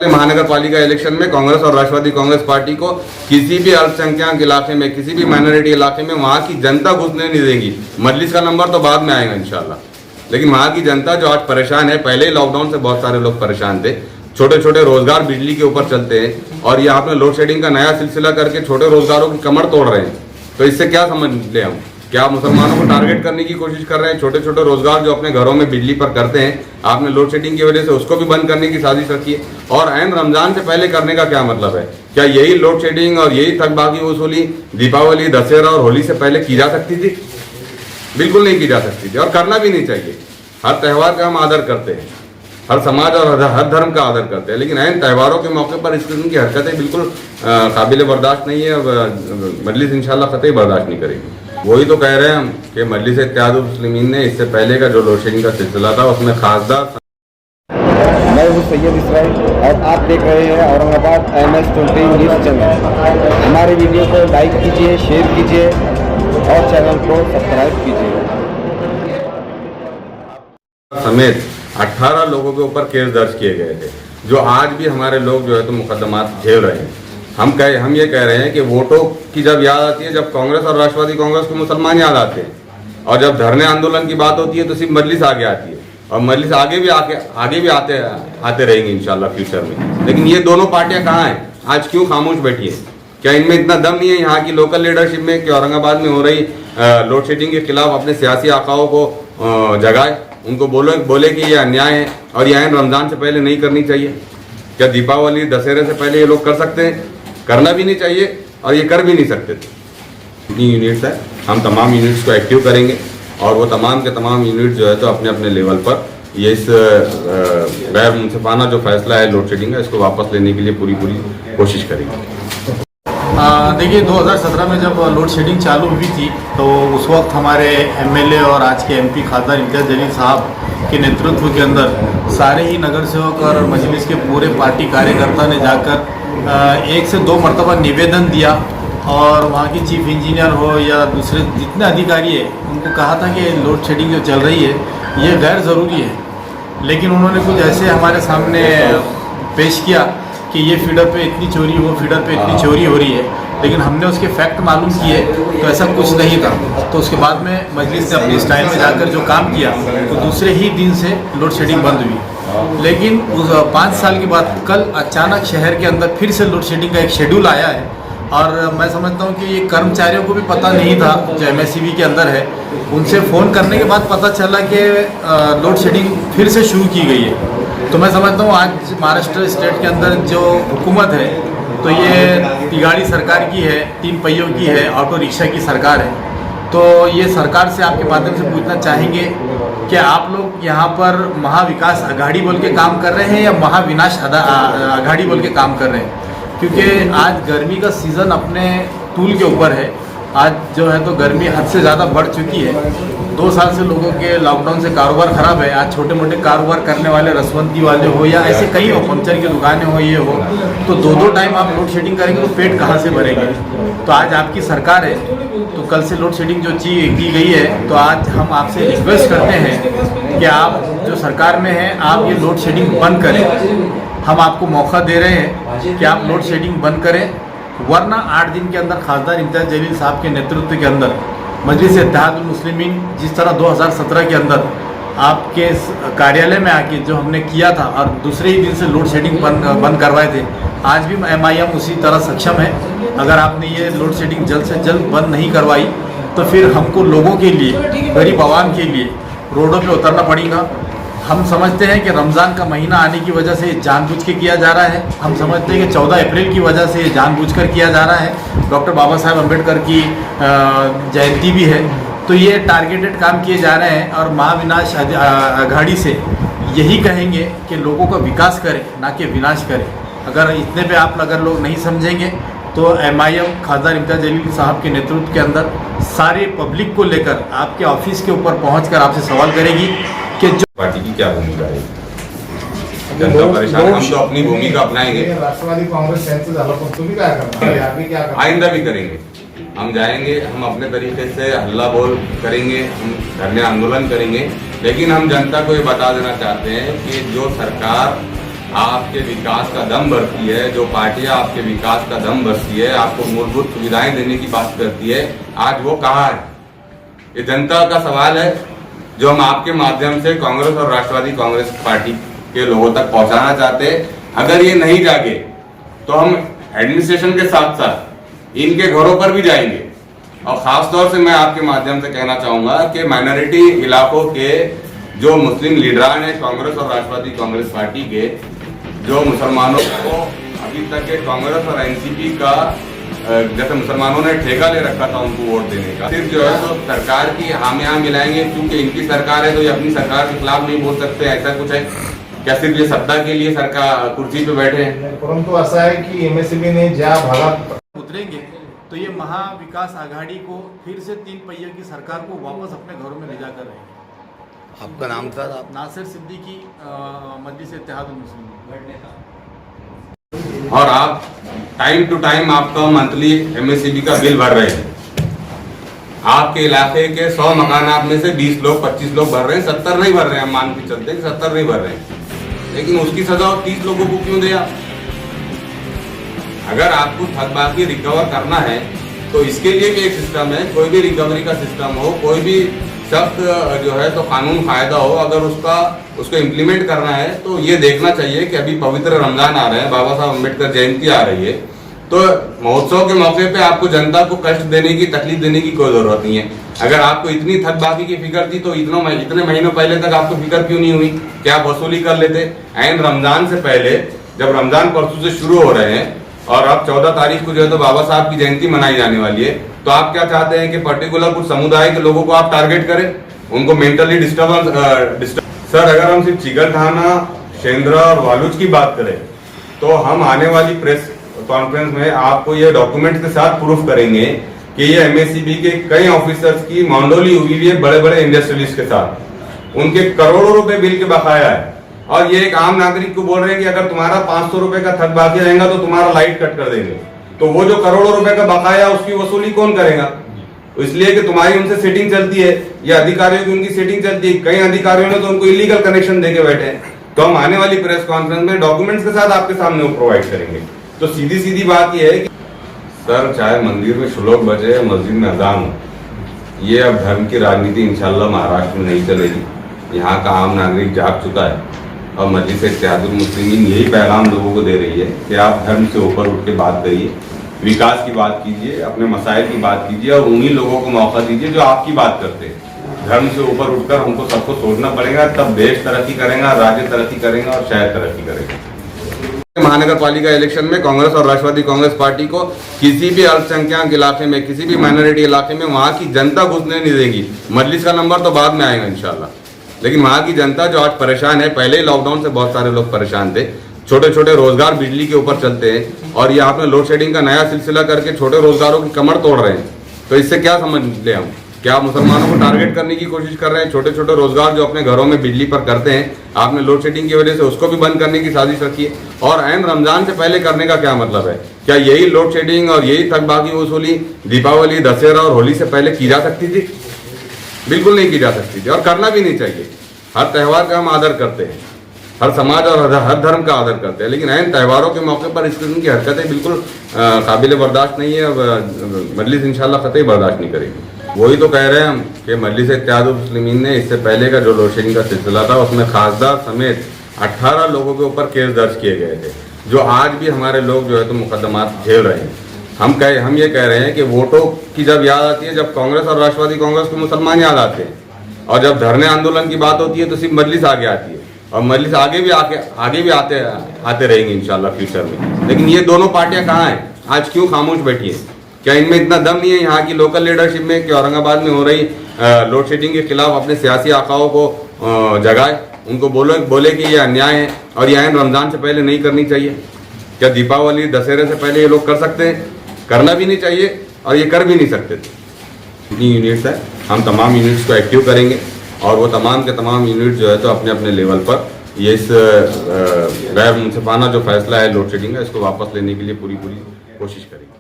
महानगर पालिका इलेक्शन में कांग्रेस और राष्ट्रवादी कांग्रेस पार्टी को किसी भी अल्पसंख्यक इलाके में, किसी भी माइनॉरिटी इलाके में वहां की जनता घुसने नहीं देगी। मजलिस का नंबर तो बाद में आएगा इंशाल्लाह, लेकिन वहां की जनता जो आज परेशान है, पहले ही लॉकडाउन से बहुत सारे लोग परेशान थे, छोटे छोटे रोजगार बिजली के ऊपर चलते हैं और ये आपने लोड शेडिंग का नया सिलसिला करके छोटे रोजगारों की कमर तोड़ रहे हैं। तो इससे क्या समझ ले हम, क्या मुसलमानों को टारगेट करने की कोशिश कर रहे हैं? छोटे छोटे रोजगार जो अपने घरों में बिजली पर करते हैं, आपने लोड शेडिंग की वजह से उसको भी बंद करने की साजिश रखी है। और ऐन रमजान से पहले करने का क्या मतलब है? क्या यही लोड शेडिंग और यही थकबाकी वसूली दीपावली, दशहरा और होली से पहले की जा सकती थी? बिल्कुल नहीं की जा सकती थी और करना भी नहीं चाहिए। हर त्यौहार का हम आदर करते हैं, हर समाज और हर धर्म का आदर करते हैं, लेकिन ऐन त्योहारों के मौके पर इस किस्म की हरकतें बिल्कुल काबिल बर्दाश्त नहीं है और मजलिस इंशाल्लाह कतई बर्दाश्त नहीं करेगी। वही तो कह रहे हैं हम कि मजलिस इत्तेहादुल मुस्लिमीन ने इससे पहले का जो लोड शेडिंग का सिलसिला था उसमें खासदार। मैं हूँ सैयद इसराइल और आप देख रहे हैं औरंगाबाद MS20 न्यूज़ चैनल। हमारे वीडियो को लाइक कीजिए, शेयर कीजिए और चैनल को सब्सक्राइब कीजिए। समेत 18 लोगों के ऊपर केस दर्ज किए गए थे, जो आज भी हमारे लोग जो है तो मुकदमात झेल रहे हैं। हम ये कह रहे हैं कि वोटों की जब याद आती है, जब कांग्रेस और राष्ट्रवादी कांग्रेस को मुसलमान याद आते हैं, और जब धरने आंदोलन की बात होती है तो सिर्फ मजलिस आगे आती है और मजलिस आगे भी आते रहेंगे इंशाल्लाह फ्यूचर में। लेकिन ये दोनों पार्टियां कहाँ हैं? आज क्यों खामोश बैठी है? क्या इनमें इतना दम नहीं है यहाँ की लोकल लीडरशिप में कि औरंगाबाद में हो रही लोड शेडिंग के खिलाफ अपने सियासी आकाओं को जगाए, उनको बोले कि ये अन्याय है और ये ऐन रमजान से पहले नहीं करनी चाहिए? क्या दीपावली, दशहरे से पहले ये लोग कर सकते हैं? करना भी नहीं चाहिए और ये कर भी नहीं सकते थे। इतनी यूनिट्स है, हम तमाम यूनिट्स को एक्टिव करेंगे और वो तमाम के तमाम यूनिट जो है तो अपने अपने लेवल पर ये इस गैर मुनसिफाना जो फैसला है लोड शेडिंग का, इसको वापस लेने के लिए पूरी कोशिश करेंगे। देखिए 2017 में जब लोड शेडिंग चालू हुई थी तो उस वक्त हमारे MLA और आज के MP खासदार इम्तियाज़ जलील साहब के नेतृत्व के अंदर सारे ही नगर सेवक और मजलिस के पूरे पार्टी कार्यकर्ता ने जाकर 1 से 2 मरतबा निवेदन दिया और वहाँ की चीफ इंजीनियर हो या दूसरे जितने अधिकारी है उनको कहा था कि लोड शेडिंग जो चल रही है ये गैर ज़रूरी है। लेकिन उन्होंने कुछ ऐसे हमारे सामने पेश किया कि ये फीडर पे इतनी चोरी, वो फीडर पे इतनी चोरी हो रही है, लेकिन हमने उसके फैक्ट मालूम किए तो ऐसा कुछ नहीं था। तो उसके बाद में मजलिस ने अपनी स्टाइल में जाकर जो काम किया तो दूसरे ही दिन से लोड शेडिंग बंद हुई। लेकिन उस 5 साल के बाद कल अचानक शहर के अंदर फिर से लोड शेडिंग का एक शेड्यूल आया है और मैं समझता हूँ कि ये कर्मचारियों को भी पता नहीं था जो MSCB के अंदर है, उनसे फ़ोन करने के बाद पता चला कि लोड शेडिंग फिर से शुरू की गई है। तो मैं समझता हूँ आज महाराष्ट्र स्टेट के अंदर जो हुकूमत है तो ये तिगाड़ी सरकार की है, 3 पहियों की है, ऑटो रिक्शा की सरकार है। तो ये सरकार से आपके माध्यम से पूछना चाहेंगे कि आप लोग यहाँ पर महाविकास आघाड़ी बोल के काम कर रहे हैं या महाविनाश आघाड़ी बोल के काम कर रहे हैं? क्योंकि आज गर्मी का सीज़न अपने तूल के ऊपर है। आज जो है तो गर्मी हद से ज़्यादा बढ़ चुकी है। 2 साल से लोगों के लॉकडाउन से कारोबार ख़राब है। आज छोटे मोटे कारोबार करने वाले रसवंती वाले हो या ऐसे कई हो, पंचर की दुकानें हो, ये हो, तो 2-2 टाइम आप लोड शेडिंग करेंगे तो पेट कहाँ से भरेंगे? तो आज आपकी सरकार है तो कल से लोड शेडिंग जो की गई है तो आज हम आपसे रिक्वेस्ट करते हैं कि आप जो सरकार में हैं आप ये लोड शेडिंग बंद करें। हम आपको मौका दे रहे हैं कि आप लोड शेडिंग बंद करें, वरना 8 दिन के अंदर खासदार इम्तियाज़ जलील साहब के नेतृत्व के अंदर मजलिस इत्तेहादुल मुस्लिमीन जिस तरह 2017 के अंदर आपके कार्यालय में आके जो हमने किया था और दूसरे ही दिन से लोड शेडिंग बंद करवाए थे, आज भी MIM उसी तरह सक्षम है। अगर आपने ये लोड शेडिंग जल्द से जल्द बंद नहीं करवाई तो फिर हमको लोगों के लिए, गरीब आवाम के लिए रोडों पे उतरना पड़ेगा। हम समझते हैं कि रमज़ान का महीना आने की वजह से जानबूझ के किया जा रहा है। हम समझते हैं कि 14 अप्रैल की वजह से जानबूझकर किया जा रहा है। डॉक्टर बाबा साहेब अम्बेडकर की जयंती भी है, तो ये टारगेटेड काम किए जा रहे हैं। और महाविनाश आघाड़ी से यही कहेंगे कि लोगों का विकास करें, ना कि विनाश करें। अगर इतने पे आप अगर लोग नहीं समझेंगे तो MIM खासदार इम्तियाज़ जलील साहब के नेतृत्व के अंदर सारे पब्लिक को लेकर आपके ऑफिस के ऊपर पहुँच आपसे सवाल करेगी कि जो पार्टी की क्या भूमिका है। जनता परेशान, हम तो अपनी भूमिका अपनाएंगे, राष्ट्रवादी काँग्रेस त्यांचं झालं पण तुम्ही काय करणार? आइंदा भी करेंगे। हम जाएंगे, हम अपने तरीके से हल्ला बोल करेंगे, हम धरने आंदोलन करेंगे, लेकिन हम जनता को ये बता देना चाहते हैं कि जो सरकार आपके विकास का दम भरती है, जो पार्टियां आपके विकास का दम भरती है, आपको मूलभूत सुविधाएं देने की बात करती है, आज वो कहाँ है? ये जनता का सवाल है जो हम आपके माध्यम से कांग्रेस और राष्ट्रवादी कांग्रेस पार्टी के लोगों तक पहुंचाना चाहते हैं। अगर ये नहीं जागे तो हम एडमिनिस्ट्रेशन के साथ साथ इनके घरों पर भी जाएंगे। और खास तौर से मैं आपके माध्यम से कहना चाहूंगा कि माइनॉरिटी इलाकों के जो मुस्लिम लीडरान है कांग्रेस और राष्ट्रवादी कांग्रेस पार्टी के, जो मुसलमानों को अभी तक के कांग्रेस और एनसीपी का जैसे मुसलमानों ने ठेका ले रखा था उनको वोट देने का, सिर्फ जो है तो सरकार की हामियां मिलाएंगे क्योंकि इनकी सरकार है तो ये अपनी सरकार के खिलाफ नहीं बोल सकते, ऐसा कुछ है क्या? सिर्फ ये सत्ता के लिए सरकार कुर्सी पे बैठे हैं? परंतु ऐसा है कि एमएसएमई ने ज्या भागात उतरेंगे तो ये महाविकास आघाड़ी को फिर से 3 पहिए की सरकार को वापस अपने घरों में ले जाकर रहेंगे। आपका नाम था? आप नासिर सिद्दीकी, मजलिस इत्तेहादुल मुस्लिमीन। और आप टाइम टू टाइम आपका मंथली एमएससीबी का बिल भर रहे हैं। आपके इलाके के 100 मकानात में से 20 लोग 25 लोग भर रहे हैं, 70 नहीं भर रहे हैं। हम मान के चलते हैं कि 70 नहीं भर रहे हैं, लेकिन उसकी सजा 30 लोगों को क्यों दे आप? अगर आपको थकबाकी रिकवर करना है तो इसके लिए भी एक सिस्टम है। कोई भी रिकवरी का सिस्टम हो, कोई भी सख्त जो है तो कानून कायदा हो, अगर उसको इम्प्लीमेंट करना है तो ये देखना चाहिए कि अभी पवित्र रमजान आ रहे हैं, बाबा साहब अम्बेडकर जयंती आ रही है, तो महोत्सव के मौके पे आपको जनता को कष्ट देने की, तकलीफ देने की कोई जरूरत नहीं है। अगर आपको इतनी थकबाकी की फिक्र थी तो इतने महीनों पहले तक आपको फिक्र क्यों नहीं हुई? क्या आप वसूली कर लेते? ऐन रमजान से पहले, जब रमजान परसों से शुरू हो रहे हैं और अब 14 तारीख को जो है तो बाबा साहब की जयंती मनाई जाने वाली है, तो आप क्या चाहते हैं कि पर्टिकुलर कुछ समुदाय के लोगों को आप टारगेट करें, उनको मेंटली डिस्टर्ब? सर, अगर हम सिर्फ चिकलठाना, शेंद्रा और वालूज की बात करें तो हम आने वाली प्रेस कॉन्फ्रेंस में आपको ये डॉक्यूमेंट के साथ प्रूफ करेंगे कि ये एमएससीबी के कई ऑफिसर्स की मांडोली हुई है बड़े बड़े इंडस्ट्रियलिस्ट के साथ। उनके करोड़ों रुपए बिल के बकाया है और ये एक आम नागरिक को बोल रहे हैं कि अगर तुम्हारा 500 रुपए का थक बाकी रहेगा तो तुम्हारा लाइट कट कर देंगे। तो वो जो करोड़ों रुपए का बकाया उसकी वसूली कौन करेगा? इसलिए कि तुम्हारी उनसे सेटिंग चलती है, या अधिकारियों की उनकी सेटिंग चलती है। कई अधिकारियों ने तो उनको इलीगल कनेक्शन देके बैठे हैं। तो हम आने वाली प्रेस कॉन्फ्रेंस में डॉक्यूमेंट्स के साथ आपके सामने वो प्रोवाइड करेंगे। तो सीधी सीधी बात यह है कि सर, चाहे मंदिर में श्लोक बजे, मस्जिद में अजान हो, ये अब धर्म की राजनीति इंशाल्लाह महाराष्ट्र में नहीं चलेगी। यहाँ का आम नागरिक जाग चुका है और मजलिस इत्तेहादुल मुस्लिमीन यही पैगाम लोगों को दे रही है कि आप धर्म से ऊपर उठ के बात करिए, विकास की बात कीजिए, अपने मसाइल की बात कीजिए और उन्हीं लोगों को मौका दीजिए जो आपकी बात करते हैं। धर्म से ऊपर उठकर हमको सबको सोचना पड़ेगा, तब देश तरक्की करेगा, राज्य तरक्की करेगा और शहर तरक्की करेगा। महानगर पालिका इलेक्शन में कांग्रेस और राष्ट्रवादी कांग्रेस पार्टी को किसी भी अल्पसंख्यक इलाके में, किसी भी माइनॉरिटी इलाके में वहाँ की जनता घुसने नहीं देगी। मजलिस का नंबर तो बाद में आएगा इंशाल्लाह, लेकिन वहाँ की जनता जो आज परेशान है, पहले ही लॉकडाउन से बहुत सारे लोग परेशान थे, छोटे छोटे रोजगार बिजली के ऊपर चलते हैं और ये आपने लोड शेडिंग का नया सिलसिला करके छोटे रोजगारों की कमर तोड़ रहे हैं। तो इससे क्या समझ ले हम? क्या आप मुसलमानों को टारगेट करने की कोशिश कर रहे हैं? छोटे छोटे रोजगार जो अपने घरों में बिजली पर करते हैं, आपने लोड शेडिंग की वजह से उसको भी बंद करने की साजिश रखी है। और ऐन रमजान से पहले करने का क्या मतलब है? क्या यही लोड शेडिंग और यही थकबाकी वसूली दीपावली, दशहरा और होली से पहले की जा सकती थी? बिल्कुल नहीं की जा सकती थी और करना भी नहीं चाहिए। हर त्यौहार का हम आदर करते हैं, हर समाज और हर धर्म का आदर करते हैं, लेकिन ऐन त्योहारों के मौके पर इस किस्म की हरकतें बिल्कुल काबिल बर्दाश्त नहीं है। मजलिस इंशाल्लाह कतई बर्दाश्त नहीं करेगी। वही तो कह रहे हैं हम कि मजलिस इत्तेहादुल मुस्लिमीन ने इससे पहले का जो लोड शेडिंग का सिलसिला था उसमें खासदार समेत 18 लोगों के ऊपर केस दर्ज किए गए थे, जो आज भी हमारे लोग जो है तो मुकदमात झेल रहे हैं। हम ये कह रहे हैं कि वोटों की जब याद आती है, जब कांग्रेस और राष्ट्रवादी कांग्रेस को मुसलमान याद आते हैं, और जब धरने आंदोलन की बात होती है तो सिर्फ मजलिस आगे आती है। और मजलिस आगे भी आते रहेंगे इंशाल्लाह फ्यूचर में। लेकिन ये दोनों पार्टियां कहाँ हैं? आज क्यों खामोश बैठी है? क्या इनमें इतना दम नहीं है यहाँ की लोकल लीडरशिप में कि औरंगाबाद में हो रही लोड शेडिंग के खिलाफ अपने सियासी आकाओं को जगाए, उनको बोले कि ये अन्याय है और ये ऐन रमजान से पहले नहीं करनी चाहिए? क्या दीपावली, दशहरे से पहले ये लोग कर सकते हैं? करना भी नहीं चाहिए और ये कर भी नहीं सकते थे। जितनी यूनिट्स है हम तमाम यूनिट्स को एक्टिव करेंगे और वो तमाम के तमाम यूनिट जो है तो अपने अपने लेवल पर ये इस गैर मुनसिफाना जो फैसला है लोड शेडिंग का, इसको वापस लेने के लिए पूरी कोशिश करेंगे।